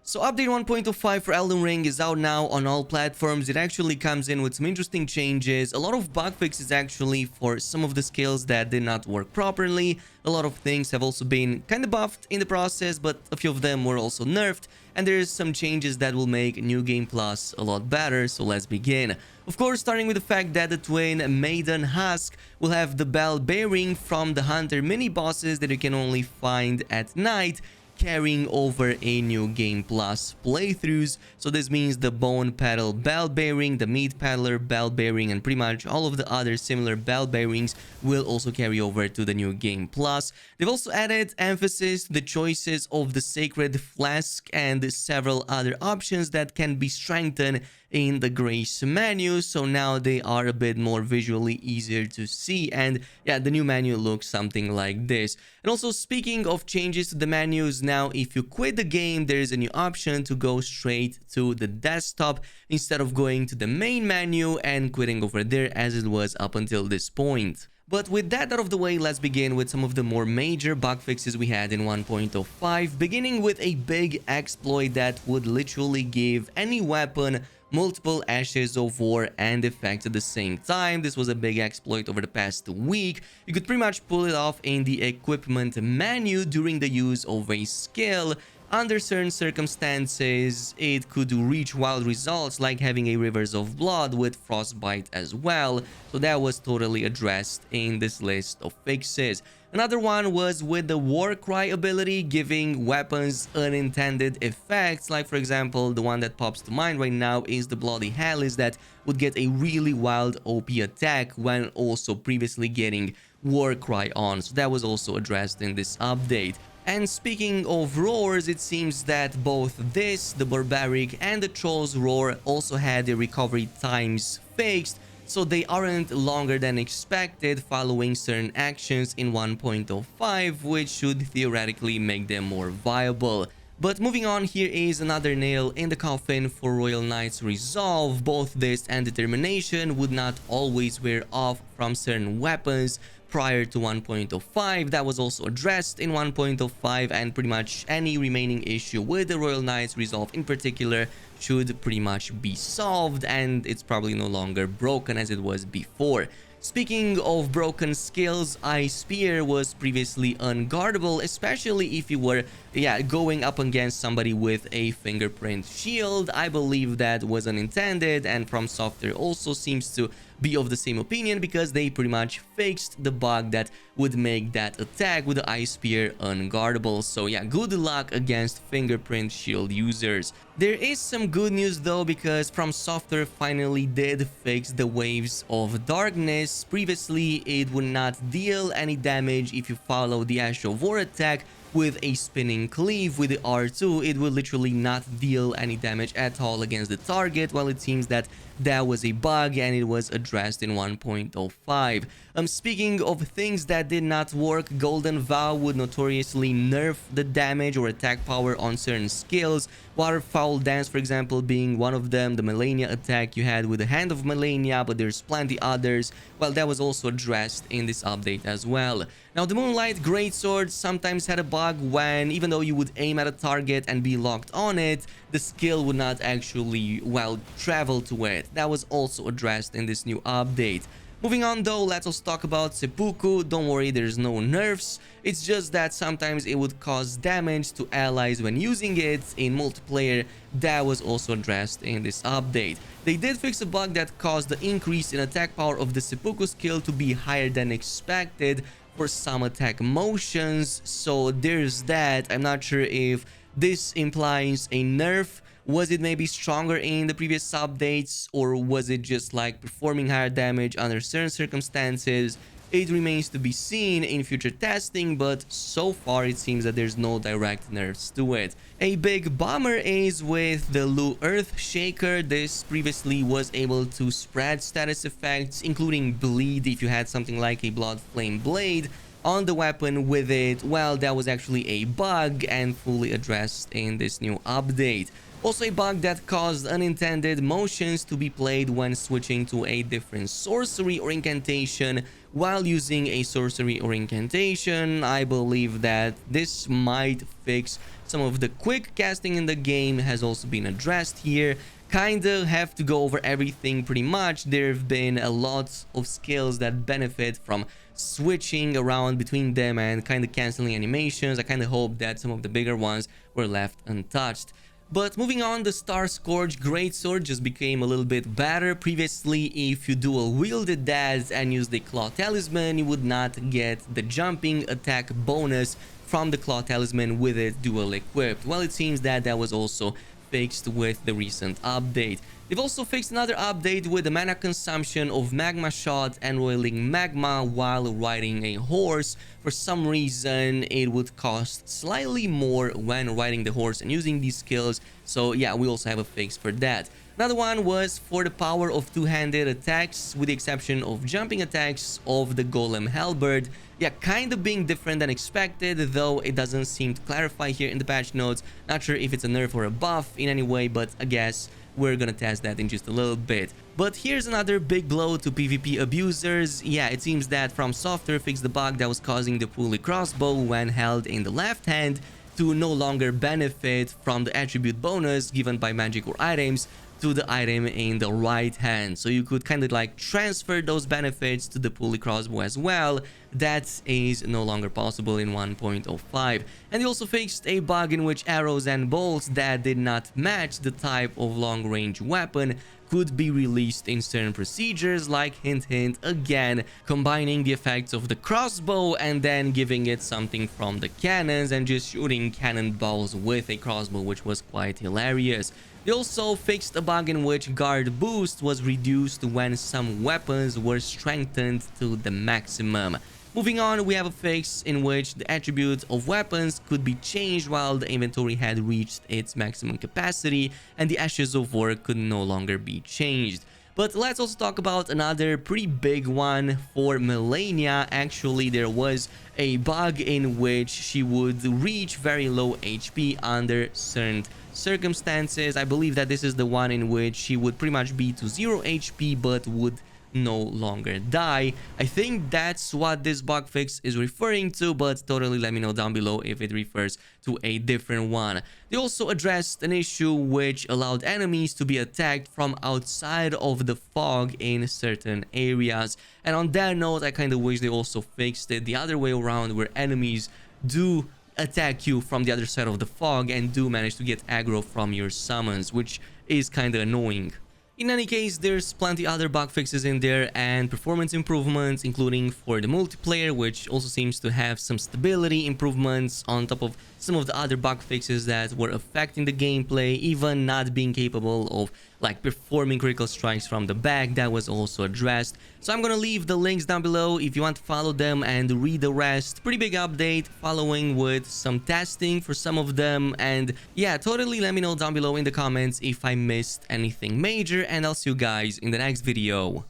So update 1.05 for Elden Ring is out now on all platforms. It actually comes in with some interesting changes, a lot of bug fixes actually for some of the skills that did not work properly. A lot of things have also been kind of buffed in the process, but a few of them were also nerfed. And there's some changes that will make New Game Plus a lot better, so let's begin. Of course, starting with the fact that the Twin Maiden Husk will have the bell bearing from the Hunter mini-bosses that you can only find at night, carrying over a New Game Plus playthroughs. So this means the Bone Petal bell bearing, the Meat Peddler bell bearing, and pretty much all of the other similar bell bearings will also carry over to the New Game Plus. They've also added emphasis to the choices of the Sacred Flask and several other options that can be strengthened in the Grace menu, so now they are a bit more visually easier to see. And yeah, the new menu looks something like this. And also, speaking of changes to the menus, now if you quit the game, there is a new option to go straight to the desktop instead of going to the main menu and quitting over there as it was up until this point. But with that out of the way, let's begin with some of the more major bug fixes we had in 1.05, beginning with a big exploit that would literally give any weapon multiple Ashes of War and effects at the same time. This was a big exploit over the past week. You could pretty much pull it off in the equipment menu during the use of a skill. Under certain circumstances, it could reach wild results like having a Rivers of Blood with Frostbite as well. So that was totally addressed in this list of fixes. Another one was with the War Cry ability, giving weapons unintended effects. Like, for example, the one that pops to mind right now is the Bloody Hellish that would get a really wild OP attack when also previously getting War Cry on. So that was also addressed in this update. And speaking of roars, it seems that both this, the Barbaric, and the Troll's Roar also had their recovery times fixed, so they aren't longer than expected following certain actions in 1.05, which should theoretically make them more viable. But moving on, here is another nail in the coffin for Royal Knight's resolve. Both this and Determination would not always wear off from certain weapons prior to 1.05. That was also addressed in 1.05, and pretty much any remaining issue with the Royal Knight's resolve in particular should pretty much be solved, and it's probably no longer broken as it was before. Speaking of broken skills, Ice Spear was previously unguardable, especially if you were going up against somebody with a fingerprint shield. I believe that was unintended, and FROMSoftware also seems to be of the same opinion because they pretty much fixed the bug that would make that attack with the Ice Spear unguardable. So yeah, good luck against fingerprint shield users. There is some good news though, because FROMSoftware finally did fix the Waves of Darkness. Previously, it would not deal any damage if you follow the Ash of War attack with a spinning cleave. With the R2, it will literally not deal any damage at all against the target. Well, it seems that that was a bug and it was addressed in 1.05. Speaking of things that did not work, Golden Vow would notoriously nerf the damage or attack power on certain skills. Waterfowl Dance, for example, being one of them. The Melania attack you had with the Hand of Melania, but there's plenty others. Well, that was also addressed in this update as well. Now, the Moonlight Greatsword sometimes had a bug when, even though you would aim at a target and be locked on it, the skill would not actually, well, travel to it. That was also addressed in this new update. Moving on though, let's also talk about Seppuku. Don't worry, there's no nerfs. It's just that sometimes it would cause damage to allies when using it in multiplayer. That was also addressed in this update. They did fix a bug that caused the increase in attack power of the Seppuku skill to be higher than expected for some attack motions. So there's that. I'm not sure if this implies a nerf. Was it maybe stronger in the previous updates, or was it just like performing higher damage under certain circumstances? It remains to be seen in future testing, but so far it seems that there's no direct nerfs to it. A big bummer is with the Lu Earth Shaker. This previously was able to spread status effects, including bleed if you had something like a Blood Flame Blade. on the weapon with it, well, that was actually a bug and fully addressed in this new update. Also a bug that caused unintended motions to be played when switching to a different sorcery or incantation while using a sorcery or incantation. I believe that this might fix some of the quick casting in the game, has also been addressed here. Kinda have to go over everything pretty much. There have been a lot of skills that benefit from switching around between them and kind of canceling animations. I kind of hope that some of the bigger ones were left untouched. But moving on, the Scorch Greatsword just became a little bit better. Previously, if you dual wielded that and used the Claw Talisman, you would not get the jumping attack bonus from the Claw Talisman with it dual equipped. Well, it seems that that was also fixed with the recent update. They've also fixed another update with the mana consumption of Magma Shot and Roiling Magma while riding a horse. For some reason, it would cost slightly more when riding the horse and using these skills. So yeah, we also have a fix for that. Another one was for the power of two-handed attacks, with the exception of jumping attacks of the Golem Halberd. Yeah, kind of being different than expected, though it doesn't seem to clarify here in the patch notes. Not sure if it's a nerf or a buff in any way, but I guess we're gonna test that in just a little bit. But here's another big blow to PvP abusers. Yeah, it seems that FROMSoftware fixed the bug that was causing the pulley crossbow when held in the left hand to no longer benefit from the attribute bonus given by magic or items to the item in the right hand. So you could kind of like transfer those benefits to the pulley crossbow as well. That is no longer possible in 1.05. And they also fixed a bug in which arrows and bolts that did not match the type of long-range weapon could be released in certain procedures, like hint hint, again combining the effects of the crossbow and then giving it something from the cannons and just shooting cannonballs with a crossbow, which was quite hilarious. They also fixed a bug in which guard boost was reduced when some weapons were strengthened to the maximum. Moving on, we have a fix in which the attribute of weapons could be changed while the inventory had reached its maximum capacity, and the Ashes of War could no longer be changed. But let's also talk about another pretty big one for Melania. Actually, there was a bug in which she would reach very low HP under certain circumstances. I believe that this is the one in which she would pretty much be to 0 HP but would no longer die. I think that's what this bug fix is referring to, but totally let me know down below if it refers to a different one. They also addressed an issue which allowed enemies to be attacked from outside of the fog in certain areas. And on that note, I kind of wish they also fixed it the other way around, where enemies do attack you from the other side of the fog and do manage to get aggro from your summons, which is kind of annoying. In any case, there's plenty other bug fixes in there and performance improvements, including for the multiplayer, which also seems to have some stability improvements on top of some of the other bug fixes that were affecting the gameplay, even not being capable of like performing critical strikes from the back. That was also addressed. So I'm gonna leave the links down below if you want to follow them and read the rest. Pretty big update, following with some testing for some of them, and yeah, totally let me know down below in the comments if I missed anything major, and I'll see you guys in the next video.